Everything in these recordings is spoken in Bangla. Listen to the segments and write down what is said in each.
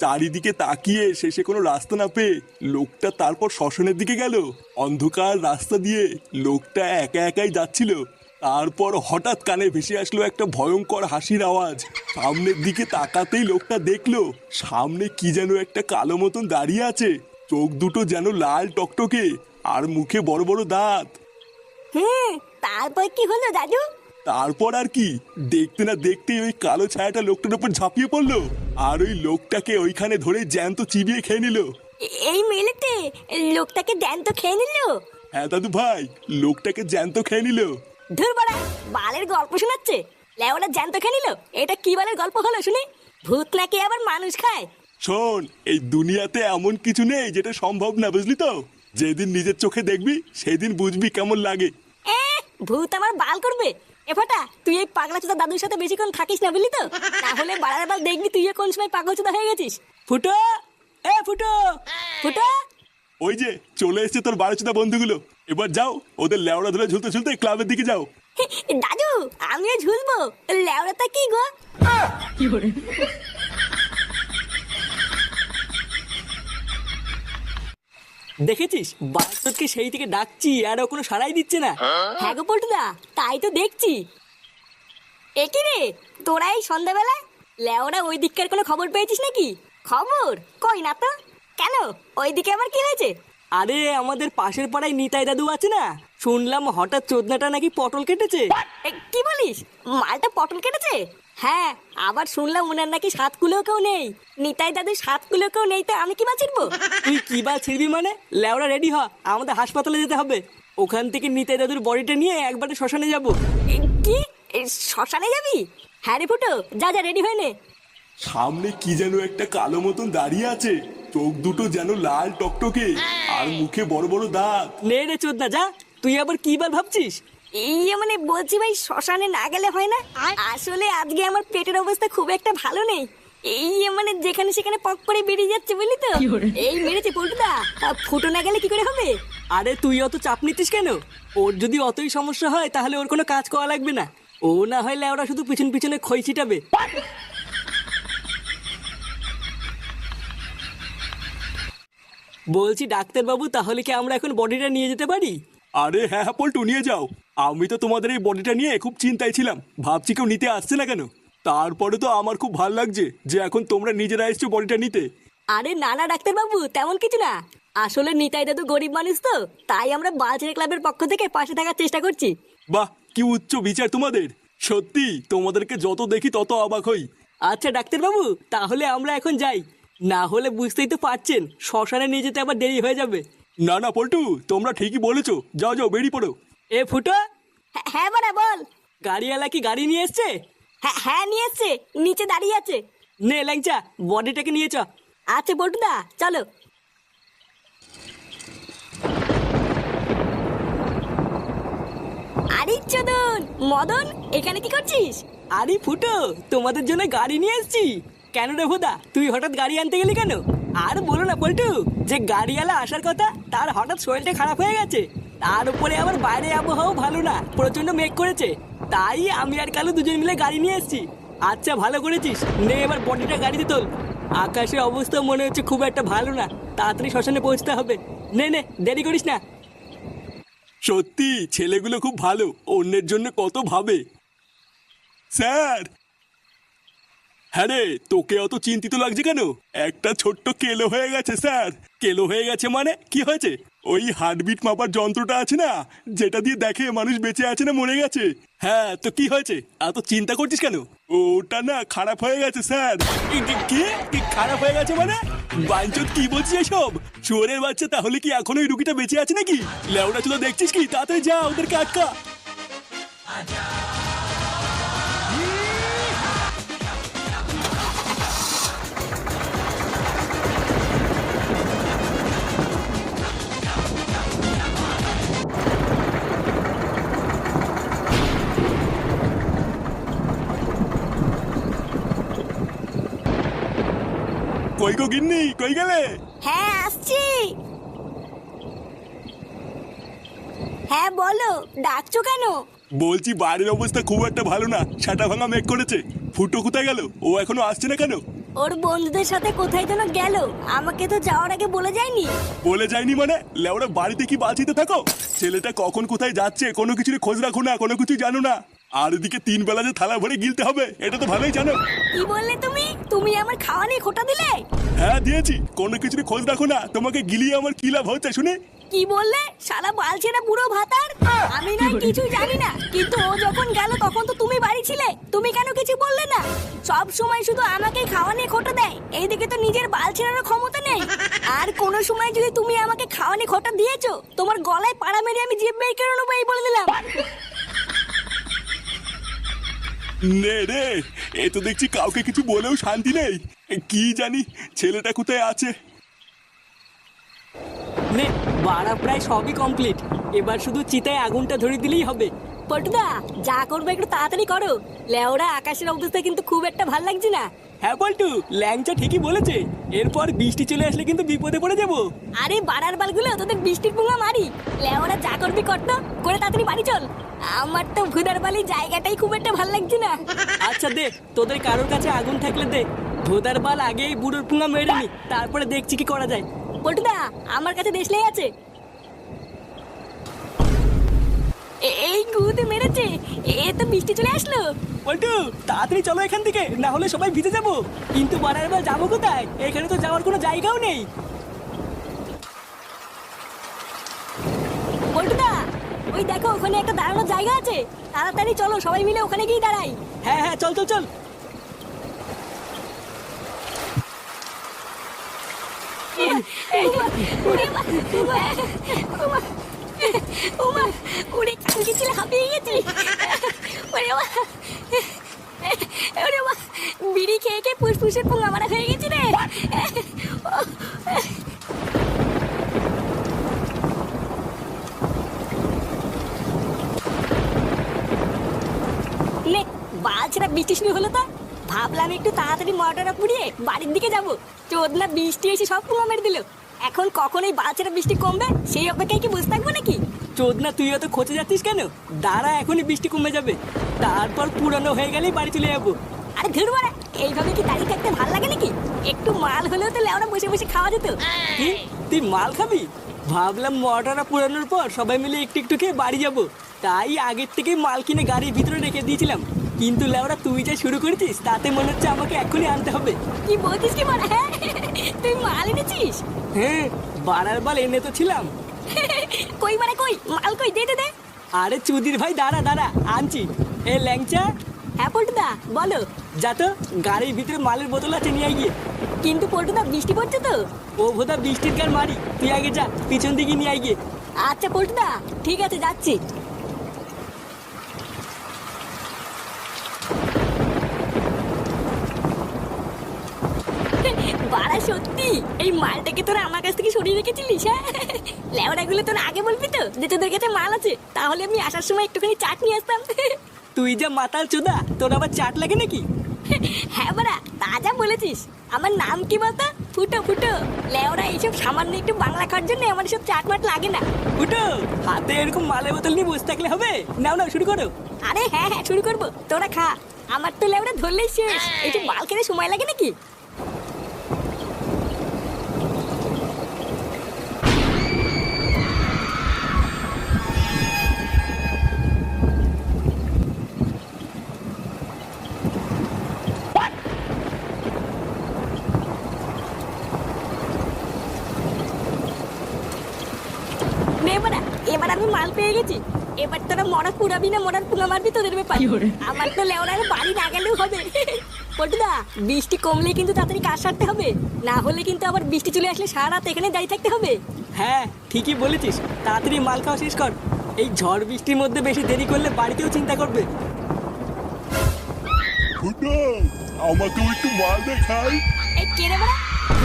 চারিদিকে তাকিয়ে শেষে কোনো রাস্তা না পেয়ে লোকটা তারপর শ্মশানের দিকে গেল। অন্ধকার রাস্তা দিয়ে লোকটা একা একাই যাচ্ছিল। তারপর হঠাৎ কানে ভেসে আসলো একটা ভয়ঙ্কর হাসির আওয়াজ। সামনের দিকে তাকাতেই লোকটা দেখলো সামনে কি যেন একটা কালো মতন দাঁড়িয়ে আছে। চোখ দুটো যেন লাল টকটকে, আর মুখে বড় বড় দাঁত। তারপর কি হলো দাদু? তারপর আর কি, দেখতে না দেখতেই ওই কালো ছায়াটা লোকটার উপর ঝাঁপিয়ে পড়লো, আর ওই লোকটাকে ওইখানে ধরে জ্যান্ত চিবিয়ে খেয়ে নিল। এই মেলেতে লোকটাকে জ্যান্ত খেয়ে নিল? হ্যাঁ দাদু ভাই, লোকটাকে জ্যান্ত খেয়ে নিল। ধুর বাড়া, বালের গল্প শোনাচ্ছে। লেওরা জ্যান্ত খেয়ে নিল? এটা কি বালের গল্প হলো শুনি? ভূত নাকি আবার মানুষ খায়? শোন, এই দুনিয়াতে এমন কিছু নেই যেটা সম্ভব না, বুঝলি তো? যেদিন নিজের চোখে দেখবি সেদিন বুঝবি কেমন লাগে। ভূত আমার বাল করবে? এ ফাটা, তুই এই পাগলা চোদা দাদুর সাথে বেশিক্ষণ থাকিস না, বুঝলি তো? তাহলে বাড়ার বাল দেখবি তুই কোন সময় পাগল চোদা হয়ে গেছিস। ফুটো, এ ফুটো, ফুটো। ওই যে চলে এসছে তোর বারোচোদা বন্ধুগুলো। এবার যাও, ওদের লেওড়া ধরে ঝুলতে ঝুলতে ক্লাবের দিকে যাও। দাদু, আমিও ঝুলবো? লেওড়াটা কি গো? দেখেছিস বাস্তবকে সেই থেকে ডাকছি আর ও কোনো সাড়াই দিচ্ছে না। হ্যাঁ গো পল্টুদা, তাই তো দেখছি। একি রে, তোরা এই সন্ধ্যাবেলা লেওরা ওই দিককার কোনো খবর পেয়েছিস নাকি? খবর কই না তো। কেন, ওই দিকে আবার কি হয়েছে? আরে আমাদের পাশের পাড়ায় নিতাই দাদু আছে না, শুনলাম হঠাৎ চোদনাটা নাকি পটল কেটেছে। কি বলিস? মালটা পটল কেটেছে? হ্যাঁ, আবার শুনলাম ওনার নাকি 7 কুলো কেউ নেই। নিতাই দাদু 7 কুলো কেউ নেই, তো আমি কি বা ছিড়বো? তুই কি বা ছিড়বি মানে? লেওরা রেডি হ, আমাদের হাসপাতালে যেতে হবে। ওখান থেকে নিতাই দাদুর বডিটা নিয়ে একবারে শ্মশানে যাব। কি, শ্মশানে যাবি? হ্যাঁ রে ফুটো, যা যা রেডি হয়ে নে। সামনে কি যেন একটা কালো মতন দাঁড়িয়ে আছে, চোখ দুটো যেন লাল টকটকে, আর মুখে বড় বড় দাঁত। নে রে চোদনা, যা। তুই আবার কি বার ভাবছিস? মানে বলছি ভাই, শ্মশানে না গেলে হয় না? আসলে আজকে আমার পেটের অবস্থা খুব একটা ভালো নেই। মানে যেখানে সেখানে পক করে বেরিয়ে যাচ্ছে, বুঝলি তো? এই মেরেছে পল্টুদা, ফুটো না গেলে কি করে হবে? আরে তুই অত চাপ নিতিস কেন? ওর যদি অতই সমস্যা হয় তাহলে ওর কোনো কাজ করা লাগবে না। ও না হয় লেওরা শুধু পিছন পিছনে খই ছিটাবে। বলছি ডাক্তারবাবু, তাহলে কি আমরা এখন বডিটা নিয়ে যেতে পারি? আরে হ্যাঁ হ্যাঁ পল্টু, নিয়ে যাও। আমি তো তোমাদের এই বডিটা নিয়ে খুব চিন্তায় ছিলাম, ভাবছি কেউ নিতে আসছে না কেন। তারপরে তো আমার খুব ভালো লাগছে যে এখন তোমরা নিজেরা এসছো বডিটা নিতে। আরে না না ডাক্তারবাবু, তেমন কিছু না। আসলে নিতাই দাদু গরিব মানুষ তো, তাই আমরা বালছেড়ে ক্লাবের পক্ষ থেকে পাশে থাকার চেষ্টা করছি। বাহ, কি উচ্চ বিচার তোমাদের! সত্যি তোমাদেরকে যত দেখি তত অবাক হই। আচ্ছা ডাক্তারবাবু, তাহলে আমরা এখন যাই। না হলে বুঝতেই তো পারছেন, শ্মশানে নিয়ে যেতে আবার দেরি হয়ে যাবে। না না পল্টু, তোমরা ঠিকই বলেছো, যাও যাও বেরিয়ে পড়ো। এ ফুটো, হ্যাঁ বাড়া বল। গাড়িওয়ালা কি গাড়ি নিয়ে এসছে? হ্যাঁ হ্যাঁ, নিয়ে এসছে, নিচে দাঁড়িয়ে আছে। নে ল্যাংচা, বডিটাকে নিয়ে চ। আচ্ছা পল্টুদা, চলো। আরে চোদন মদন, এখানে কি করছিস? আরে ফুটো, তোমাদের জন্য গাড়ি নিয়ে এসেছি। কেন রে ভোদা, তুই হঠাৎ গাড়ি আনতে গেলি কেন? আর বলো না পল্টু, যে গাড়িওয়ালা আসার কথা তার হঠাৎ শরীরটা খারাপ হয়ে গেছে। তার উপরে আবার বাইরে আবহাওয়াও ভালো না, প্রচন্ড মেঘ করেছে। তাই আমি আর কালু দুজন মিলে গাড়ি নিয়ে এসেছি। আচ্ছা ভালো করেছিস, নে এবার বডিটা গাড়িতে তোল। আকাশের অবস্থা মনে হচ্ছে খুব একটা ভালো না, তাড়াতাড়ি শ্মশানে পৌঁছতে হবে। নে নে, দেরি করিস না। সত্যি ছেলেগুলো খুব ভালো, অন্যের জন্য কত ভাবে। স্যার! হ্যাঁ রে, তোকে অত চিন্তিত লাগছে কেন? একটা ছোট্ট কেলো হয়ে গেছে স্যার। কেলো হয়ে গেছে মানে কি হয়েছে? ওই হার্টবিট মাপার যন্ত্রটা আছে না, যেটা দিয়ে দেখে মানুষ বেঁচে আছে না মরে গেছে। হ্যাঁ, তো কি হয়েছে? এত চিন্তা করছিস কেন? ওটা না খারাপ হয়ে গেছে স্যার। কি খারাপ হয়ে গেছে মানে? বাঞ্চত কি বলছিস এসব? শুয়োরের বাচ্চা, তাহলে কি এখন ওই রুগীটা বেঁচে আছে নাকি? লেওড়া চুলো দেখছিস কি? তাড়াতাড়ি যা, ওদেরকে আটকা। কই গো গিন্নি, কই গেলে? হ্যাঁ আসছি। হ্যাঁ বলো, ডাকছো কেন? বলছি বাইরের অবস্থা খুব একটা ভালো না, ছাটা ভাঙা মেঘ করেছে। ফুটো কোথায় গেল? ও এখনো আসছে না কেন? ওর বন্ধুদের সাথে কোথায় যেন গেল, আমাকে তো যাওয়ার আগে বলে যায়নি। বলে যায়নি মানে? লেওরা বাড়িতে কি বাঁচিতে থাকো? ছেলেটা কখন কোথায় যাচ্ছে কোনো কিছুর খোঁজ রাখো না, কোনো কিছু জানো না। আর এদিকে 3 বেলা যে থালা ভরে গিলতে হবে এটা তো ভালোই জানো। কি বললে তুমি? তুমি আমার খাওয়া নিয়ে খোটা দিলে? হ্যাঁ দিয়েছি, কোনো কিছুর খোঁজ রাখো না, তোমাকে গিলিয়ে আমার কি লাভ হচ্ছে শুনে? কি বললে? শালা বালছেনা বুড়ো ভাতার। আমি না কিছু জানি না, কিন্তু ও যখন গেল তখন তো তুমি বাড়ি ছিলে, তুমি কেন কিছু বললে না? সব সময় শুধু আমাকে খাওয়া নিয়ে খোটা দেয়, এইদিকে তো নিজের বালছেনারও ক্ষমতা নেই। আর কোনো সময় যদি তুমি আমাকে খাওয়া নিয়ে খোটা দিয়েছো, তোমার গলায় পাড়া মেরে আমি জিভ বের করে নেবো, এই বলে দিলাম। নে রে, এ তো দেখছি কাউকে কিছু বলেও শান্তি নেই। কি জানি ছেলেটা কোথায় আছে। নে বাড়া প্রায় সবই কমপ্লিট, এবার শুধু চিতায় আগুনটা ধরে দিলেই হবে। পটুদা, যা করবে একটু তাড়াতাড়ি করো। লেওরা আকাশের অবস্থা কিন্তু খুব একটা ভাল লাগছে না। হ্যাঁ পল্টু, ল্যাংচা ঠিকই বলেছে, এরপর বৃষ্টি চলে আসলে কিন্তু বিপদে পড়ে যাবো। আরে বাড়ার বালগুলো, তোদের বৃষ্টির পুঙ্গা মারি। লেওরা যা করবি করতো, করে তাড়াতাড়ি বাড়ি চল। আমার তো ভুদার বালি জায়গাটাই খুব একটা ভাল লাগছে না। আচ্ছা দে, তোদের কারোর কাছে আগুন থাকলে দে, ধোদার বাল আগে এই বুড়োর পুঙ্গা মেরে নি, তারপরে দেখছি কি করা যায়। পটুদা, আমার কাছে দেশলাই আছে। এই গুদে মেরেছে, এ তো বৃষ্টি চলে আসলো। পল্টু তাড়াতাড়ি চলো এখান থেকে, না হলে সবাই ভিজে যাবো। কিন্তু বাড়ার বার যাবো কোথায়? এখানে তো যাওয়ার কোনো জায়গাও নেই। পটুদা, ওই দেখো ওখানে একটা দাঁড়ানোর জায়গা আছে, তাড়াতাড়ি চলো সবাই মিলে ওখানে গিয়ে দাঁড়াই। হ্যাঁ হ্যাঁ, চল চল চল। উড়ে কালকে ছিল, হাঁপিয়ে গেছি। বিড়ি খেয়ে খেয়ে ফুসফুসের পোঙা মারা হয়ে গেছি রে। নে বালছেরা বৃষ্টি শুরু হলো তো, ভাবলাম একটু তাড়াতাড়ি মটরটা পুড়িয়ে বাড়ির দিকে যাবো। চোদনা বৃষ্টি এসে সব পোঙা মেরে দিল। এখন কখন এই বালছেরা বৃষ্টি কমবে সেই অপেক্ষায় কি বসে থাকবো নাকি? চোদনা তুই অত খোঁজে যাচ্ছিস কেন? দাঁড়া, এখনই বৃষ্টি কমে যাবে, তারপর পুরানো হয়ে গেলেই বাড়ি চলে যাবো। আরে ধুর মারা, এইভাবে কি দাঁড়িয়ে থাকতে ভালো লাগে নাকি? একটু মাল হলেও তো লেওরা বসে বসে খাওয়া যেত। কি তুই মাল খাবি? ভাবলাম মটরটা পুরানোর পর সবাই মিলে একটু একটু খেয়ে বাড়ি যাবো, তাই আগের থেকেই মাল কিনে গাড়ির ভিতরে রেখে দিয়েছিলাম। কিন্তু লেওরা তুই যা শুরু করেছিস তাতে মনে হচ্ছে আমাকে এখনই আনতে হবে। কি বলছিস কি মারা? হ্যাঁ, তুই মাল এনেছিস? হ্যাঁ, বাড়ার বাল এনে তো ছিলাম। কই মানে কই মাল কই? দে দে দে। আরে চুদির ভাই, দাঁড়া দাঁড়া, আনছি। এ ল্যাংচা, হ্যাঁ পল্টুদা বলো। যা তো গাড়ির ভিতরে মালের বোতল আছে, নিয়ে আয় গিয়ে। কিন্তু পল্টুদা বৃষ্টি পড়ছে তো। ও ভোদা বৃষ্টির গান মারি, তুই আগে যা, পিছন দিকে নিয়ে আয় গিয়ে। আচ্ছা পল্টুদা, ঠিক আছে যাচ্ছি। বাড়া সত্যি এই মালটাকে তোরা আমার কাছ থেকে সরিয়ে রেখেছিলিস? হ্যাঁ, লেওড়াগুলো তোরা আগে বলবি তো যে তোদের কাছে মাল আছে, তাহলে আমি আসার সময় একটুখানি চাট নিয়ে আসতাম। তুই যা মাতাল চোদা, তোর আবার চাট লাগে নাকি? হ্যাঁ বাড়া, তা যা বলেছিস। আমার নাম কি বলতো? ফুটো ফুটো। লেওড়া এইসব সামান্য একটু বাংলা খাওয়ার জন্য আমার সব চাট মাট লাগে না। উঠো, হাতে এরকম মালের বোতল নিয়ে বসে থাকলে হবে? নাও নাও, শুরু করো। আরে হ্যাঁ হ্যাঁ, শুরু করবো, তোরা খা। আমার তো লেওড়া ধরলেই শেষ, একটু মাল খেতে সময় লাগে নাকি? এবার আমি মাল পেয়ে গেছি। এবার তোরা মরা পুরাবি না মরার পুঙ্গা মারবি, তোদের ব্যাপার। আমার তো লেওড়ার বাড়ি না গেলেও হবে। পটুদা, বৃষ্টি কমলে কিন্তু তাড়াতাড়ি কাজ সারতে হবে, না হলে কিন্তু আবার বৃষ্টি চলে আসলে সারা রাত এখানে দাঁড়িয়ে থাকতে হবে। হ্যাঁ ঠিকই বলেছিস, তাড়াতাড়ি মাল খাওয়া শেষ কর। এই ঝড় বৃষ্টির মধ্যে বেশি দেরি করলে বাড়িতেও চিন্তা করবে। ফুটো, আমাকেও একটু মাল দেখাই। এই কে রে বড়া?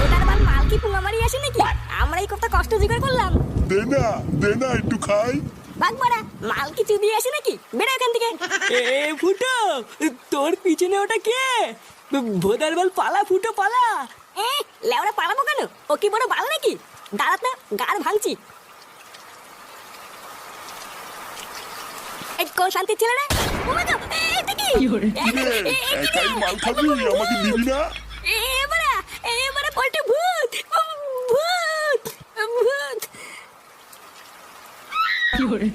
ওটার মাল মাল কি পুঙ্গা মারি আসে নাকি? আমরা এই কত কষ্ট জোগাড় করলাম। দে না একটু খাই। বাঘ বড়া, মাল কি চুদিয়ে আসে নাকি? বেরো এখান থেকে। এ ফুটো, তোর পিছনে ওটা কে? ভোদার বল, পালা ফুটো পালা। এ লেওড়া পালাবো কেন? ও কি বড় বাল নাকি? দাঁড়াত না, গাড় ভাঙছি। এই কোন শান্তি ছিল রে? ও মা গো, এটা কি? একাই মাল খাবি, আমাকে দিবি না? এ 有人，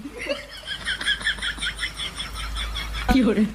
有人。